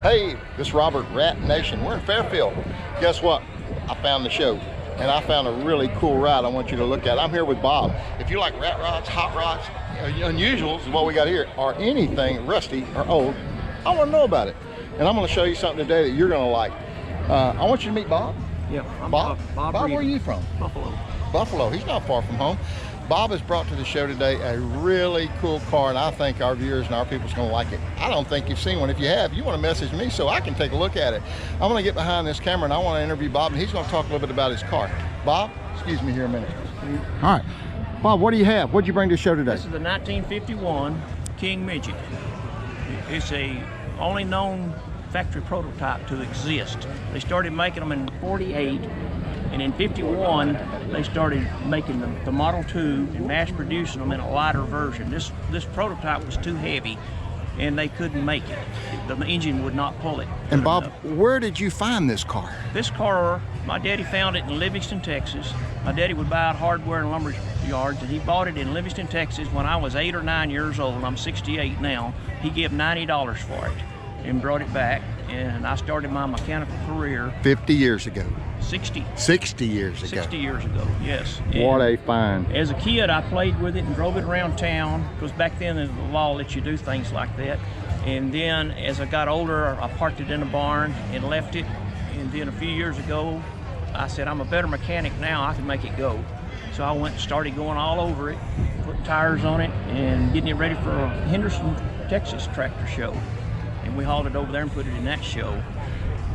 Hey, this is Robert, Rat Nation. We're in Fairfield. Guess what? I found the show, and I found a really cool ride I want you to look at. I'm here with Bob. If you like rat rods, hot rods, unusuals is what we got here, or anything rusty or old, I want to know about it. And I'm going to show you something today that you're going to like. I want you to meet Bob. Yeah, I'm Bob, where are you from? Buffalo. Buffalo. He's not far from home. Bob has brought to the show today a really cool car, and I think our viewers and our people's going to like it. I don't think you've seen one. If you have, you want to message me so I can take a look at it. I'm going to get behind this camera, and I want to interview Bob, and he's going to talk a little bit about his car. Bob, excuse me here a minute. All right. Bob, what do you have? What did you bring to the show today? This is the 1951 King Midget. It's a only known factory prototype to exist. They started making them in 48. And in 51, they started making the Model 2 and mass producing them in a lighter version. This prototype was too heavy, and they couldn't make it. The engine would not pull it. And Bob, where did you find this car? This car, my daddy found it in Livingston, Texas. My daddy would buy out hardware and lumber yards, and he bought it in Livingston, Texas when I was 8 or 9 years old. I'm 68 now. He gave $90 for it and brought it back, and I started my mechanical career 50 years ago. 60 years ago. 60 years ago, yes. What a find. As a kid, I played with it and drove it around town, because back then the law let you do things like that. And then as I got older, I parked it in a barn and left it. And then a few years ago, I said, I'm a better mechanic now, I can make it go. So I went and started going all over it, putting tires on it, and getting it ready for a Henderson, Texas tractor show. And we hauled it over there and put it in that show.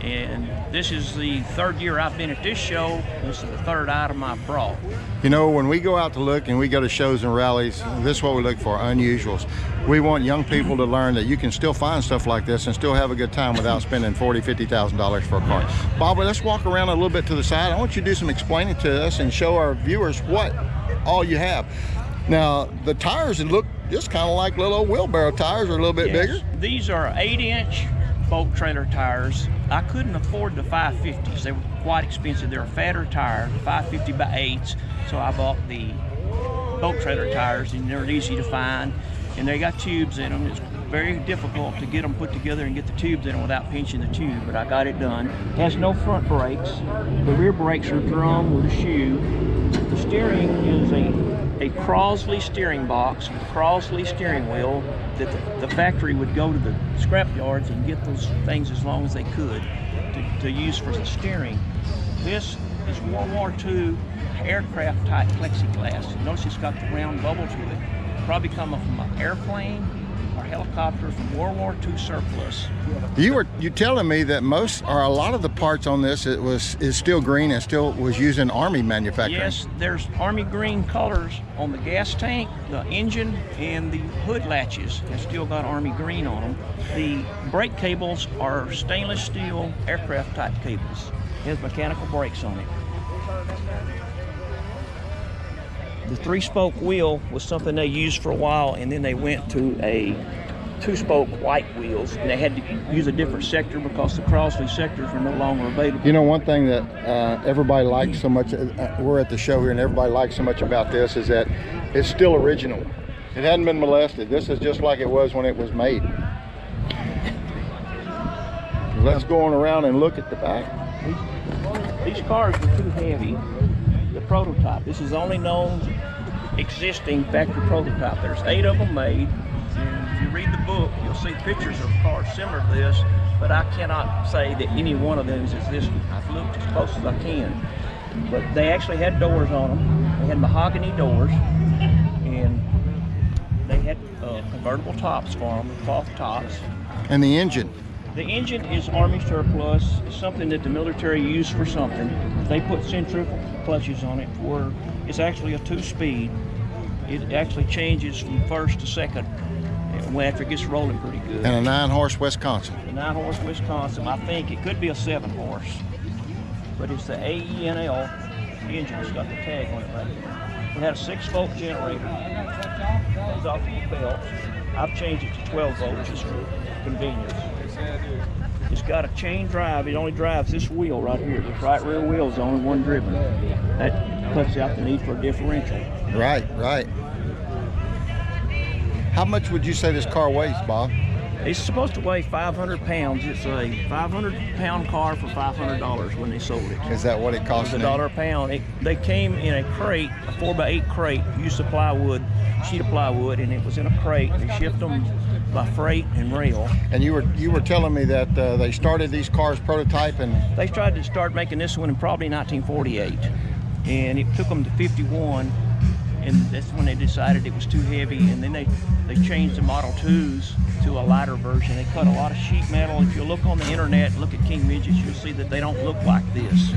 And this is the third year I've been at this show. This is the third item I've brought. You know, when we go out to look and we go to shows and rallies, this is what we look for, unusuals. We want young people to learn that you can still find stuff like this and still have a good time without spending $40,000, $50,000 for a car. Bob, let's walk around a little bit to the side. I want you to do some explaining to us and show our viewers what all you have. Now, the tires look just kind of like little old wheelbarrow tires, or a little bit bigger. These are 8-inch boat trailer tires. I couldn't afford the 550s. They were quite expensive. They're a fatter tire, 550 by 8s. So I bought the boat trailer tires, and they're easy to find. And they got tubes in them. It's very difficult to get them put together and get the tubes in them without pinching the tube, but I got it done. It has no front brakes. The rear brakes are drum with a shoe. The steering is a Crosley steering box with a Crosley steering wheel that the factory would go to the scrap yards and get those things as long as they could to use for the steering. This is World War II aircraft type plexiglass. Notice it's got the round bubble to it. Probably coming from an airplane or helicopter from World War II surplus. You telling me that most or a lot of the parts on this is still green and still was used in Army manufacturing? Yes, there's Army green colors on the gas tank, the engine, and the hood latches have still got Army green on them. The brake cables are stainless steel aircraft type cables. It has mechanical brakes on it. The 3-spoke wheel was something they used for a while, and then they went to a 2-spoke white wheels, and they had to use a different sector because the Crosley sectors are no longer available. You know, one thing that everybody likes so much, we're at the show here, and everybody likes so much about this is that it's still original. It hadn't been molested. This is just like it was when it was made. Let's go on around and look at the back. These cars were too heavy. The prototype. This is only known existing factory prototype. There's 8 of them made. And if you read the book, you'll see pictures of cars similar to this, but I cannot say that any one of them is this one. I've looked as close as I can. But they actually had doors on them. They had mahogany doors, and they had convertible tops for them, cloth tops. And the engine? The engine is Army surplus. It's something that the military used for something. They put centrifugal clutches on it where it's actually a 2-speed. It actually changes from first to second after it gets rolling pretty good. And a 9-horse Wisconsin. The 9-horse Wisconsin. I think it could be a 7-horse, but it's the AENL engine. It's got the tag on it right there. It had a 6-volt generator. Comes off the belt. I've changed it to 12 volts just for convenience. It's got a chain drive. It only drives this wheel right here. This right rear wheel is the only one driven. That cuts out the need for a differential. Right, right. How much would you say this car weighs, Bob? It's supposed to weigh 500 pounds. It's a 500-pound car for $500 when they sold it. Is that what it cost? It's $1 a pound. They came in a crate, a 4x8 crate, used to plywood, sheet of plywood, and it was in a crate. They shipped them by freight and rail. And you were telling me that they started these cars prototyping. They tried to start making this one in probably 1948, and it took them to 51, and that's when they decided it was too heavy, and then they changed the Model 2s to a lighter version. They cut a lot of sheet metal. If you look on the internet, look at King Midgets, you'll see that they don't look like this.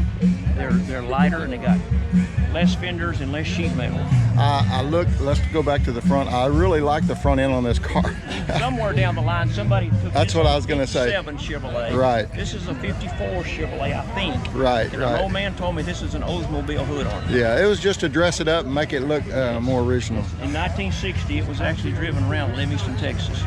They're lighter, and they got less fenders and less sheet metal. Let's go back to the front. I really like the front end on this car. Somewhere down the line, somebody took That's what I was going to say. 7 Chevrolet. Right. This is a 54 Chevrolet, I think. Right, And right. an old man told me this is an Oldsmobile hood on it. Yeah, it was just to dress it up and make it look more original. In 1960, it was actually driven around Livingston, Texas.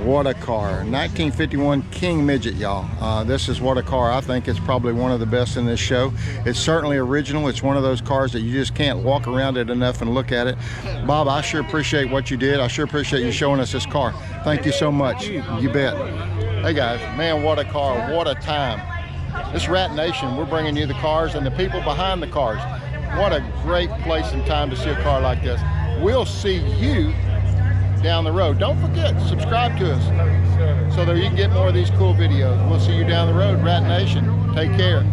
What a car. 1951 King Midget, y'all. This is what a car. I think it's probably one of the best in this show. It's certainly original. It's one of those cars that you just can't walk around it enough and look at it. Bob, I sure appreciate what you did. I sure appreciate you showing us this car. Thank you so much. You bet. Hey guys, man, what a car. What a time. This Rat Nation, we're bringing you the cars and the people behind the cars. What a great place and time to see a car like this. We'll see you down the road. Don't forget, subscribe to us so that you can get more of these cool videos. We'll see you down the road, Rat Nation. Take care.